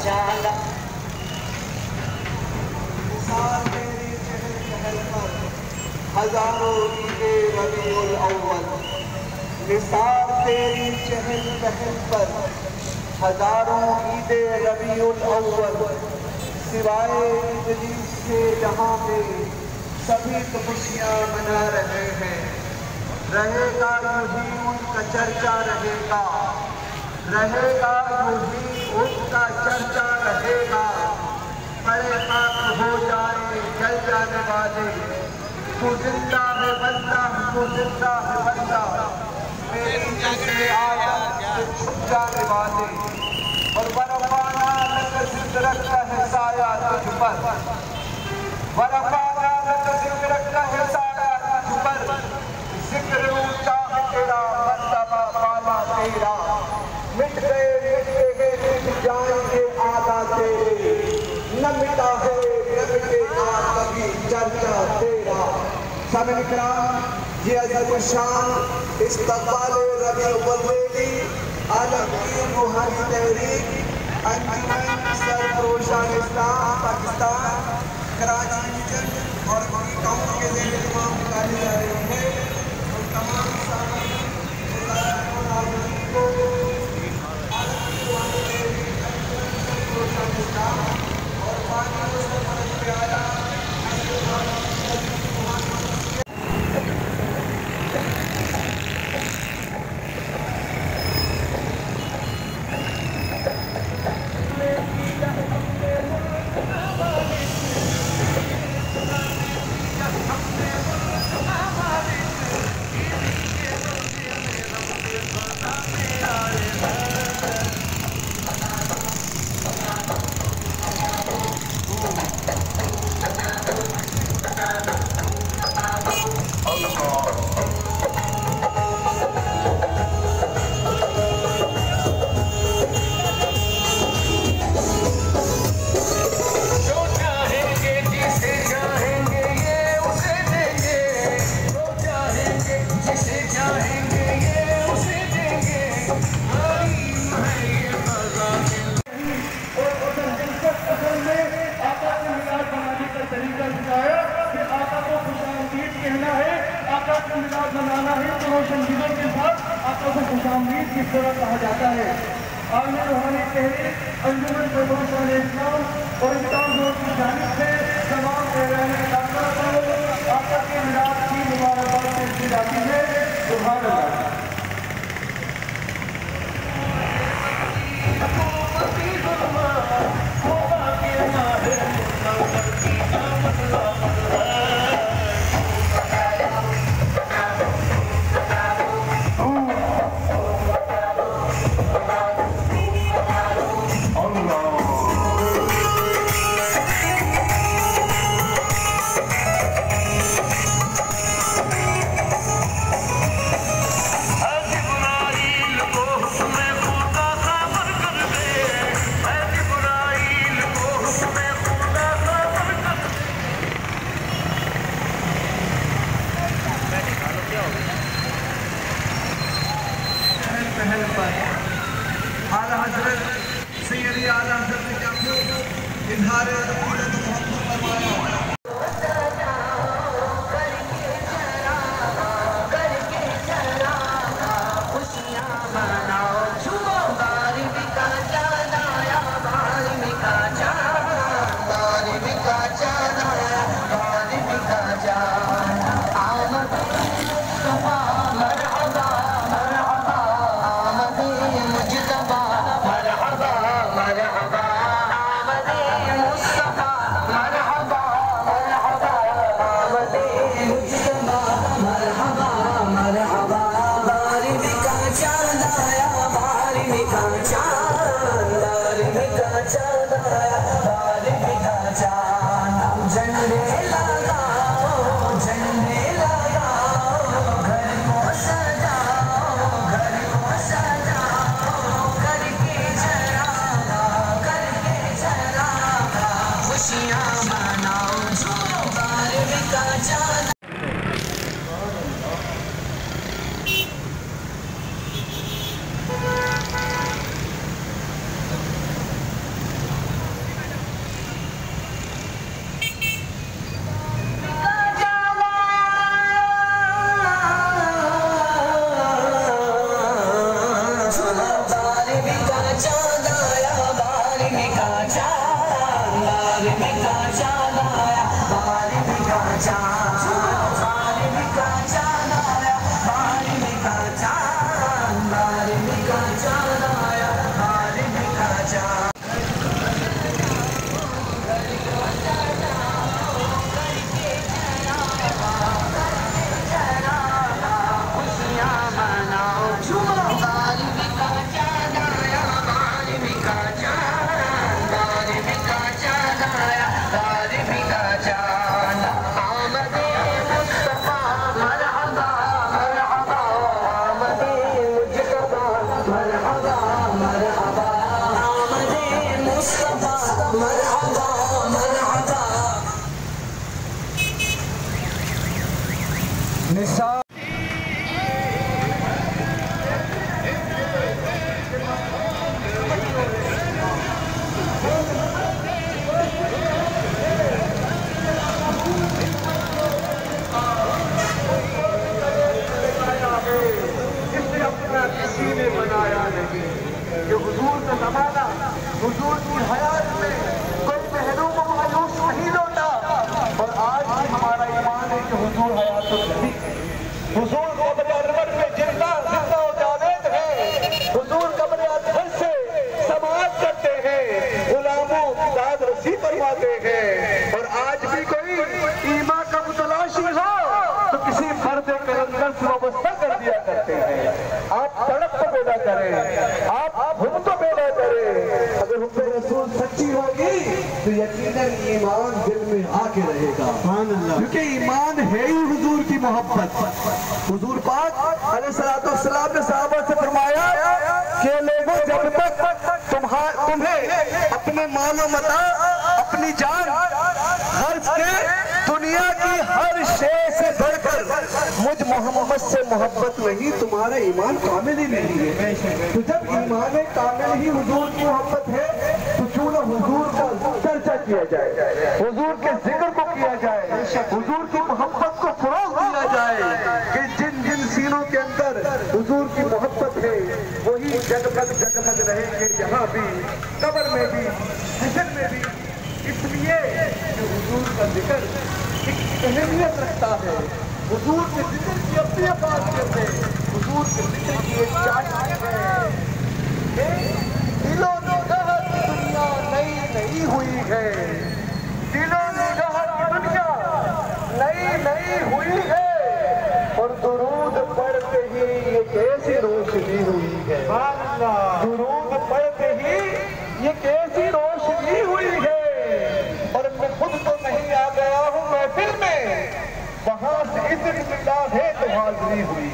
चांद तेरी चहल पहल पर हजारों ईदे रबीउल अव्वल। निसार तेरी चहल पहल पर हजारों ईदे रबीउल अव्वल। सिवाय इब्लीस के जहां पे सभी तो खुशियां मना रहे हैं। रहेगा यूं ही उनका चर्चा रहेगा, रहेगा यूं ही उनका चर्चा रहेगा। बड़े खाक हो जाए जल जाने वाले, तू जिंदा है बंदा, तू जिंदा है बंदा। मेरी जैसे आया छुप जाने वाले, और बरफाना लग जिक्र का है साया तुझ पर, बरफाना लग जिक्र का है साया तुझ पर। जिक्र ऊंचा है तेरा, मर्तबा पाला तेरा। मिट गए मिट जाएंगे आदा तेरे, न मिटा है न मिटेगा कभी चर्चा तेरा। सामने इकराम ये अज़ीम शान इस्तक़बाल रबीउल अव्वल आलमगीर रूहानी तहरीक अंजुमन सरफरोशान इस्लाम पाकिस्तान कराची डिवीजन और टाउन के ज़ेरे इमाम निकाली जा रही है। और तमाम सामीन और नाज़रीन को आलमगीर रूहानी तहरीक अंजुमन सरफरोशान इस्लाम और पानी को सरफरोश प्यारा मनाना है तो रोशनगीरों के साथ आका को खुशामदीद किस तरह कहा जाता है। आलमी रूहानी तहरीक अंजुमन सरफरोशान इस्लाम और इस्लाम बोर्ड की जानिब से तमाम रहने इलाका को आका के मिलाद की मुबारकबाद पेश की जाती है। सुभान अल्लाह। पहल पर आला हज़रत सैयदी आला हज़रत ने क्या खूब इज़हार अक़ीदत मोहब्बत फरमाया। चांद, बारहवीं का चांद आया, बारहवीं का चांद, बारहवीं का चांद आया, बारहवीं का चांद, बारहवीं का चांद आया, बारहवीं का चांद। किसी ने बनाया नहीं कि हुजूर का जमाना, हुजूर की हयात में कोई महरूम मायूस नहीं लौटा। और आज भी हमारा ईमान है कि हुजूर हयात नहीं, हुजूर कब्र अनवर में जिंदा जिंदा और जावेद है। हुजूर कब्र अनवर से समाअत करते हैं, गुलामों की दाद रसी फरमाते हैं। और आज भी कोई ईमान का मुतलाशी हो तो किसी फर्द कलंदर से वाबस्ता कर दिया करते हैं। आप तड़प तो पैदा करें, आप हम तो पैदा करें। अगर हम पे रसूल सच्ची होगी तो यकीनन ईमान दिल में आके रहेगा, क्योंकि ईमान है ही हुजूर की मोहब्बत। हुजूर पाक अलैहिस्सलाम ने सहाबा से फरमाया कि लोगों जब तक तुम्हें अपने मालो मता, अपनी जान खर्च के दुनिया की हर शे से बढ़कर मुझ मोहम्मद से मोहब्बत नहीं, तुम्हारा ईमान कामिल ही नहीं है। तो जब ईमान कामिल ही हुजूर की मोहब्बत है तो क्यों ना हुजूर का चर्चा किया जाए, हुजूर के जिक्र को किया जाए, हुजूर की मोहब्बत को फरोग दिया जाए कि जिन जिन सीनों के अंदर हुजूर की मोहब्बत है वही जगमग जगमग रहेंगे, यहाँ भी, कब्र में भी, हश्र में भी। इसलिए कि हुजूर का जिक्र एक अहमियत रखता है, हुजूर के जिक्र की अपनी खासियत है, हुजूर के जिक्र की एक चाशनी है। दिलो निगाह की दुनिया नई नई हुई है, दिलो निगाह की दुनिया नई नई हुई है, और दुरूद पढ़ते ही ये कैसी रोशनी हुई है। दुरूद पढ़ते ही ये कैसी रोशनी हुई है। और मैं खुद तो नहीं आ गया हूँ महफिल में, वहां से इतनी मिला है तो हाजिरी हुई।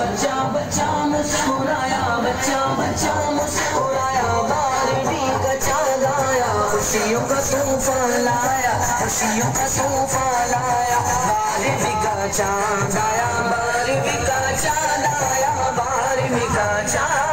बच्चा बच्चा मुस्कुराया, बच्चा बच्चा मुस्कुराया, बारहवीं का चांद आया, खुशियों का तूफान लाया, खुशियों का तूफान लाया, बारहवीं का चांद आया, बारहवीं का चांद आया, बारहवीं का चांद।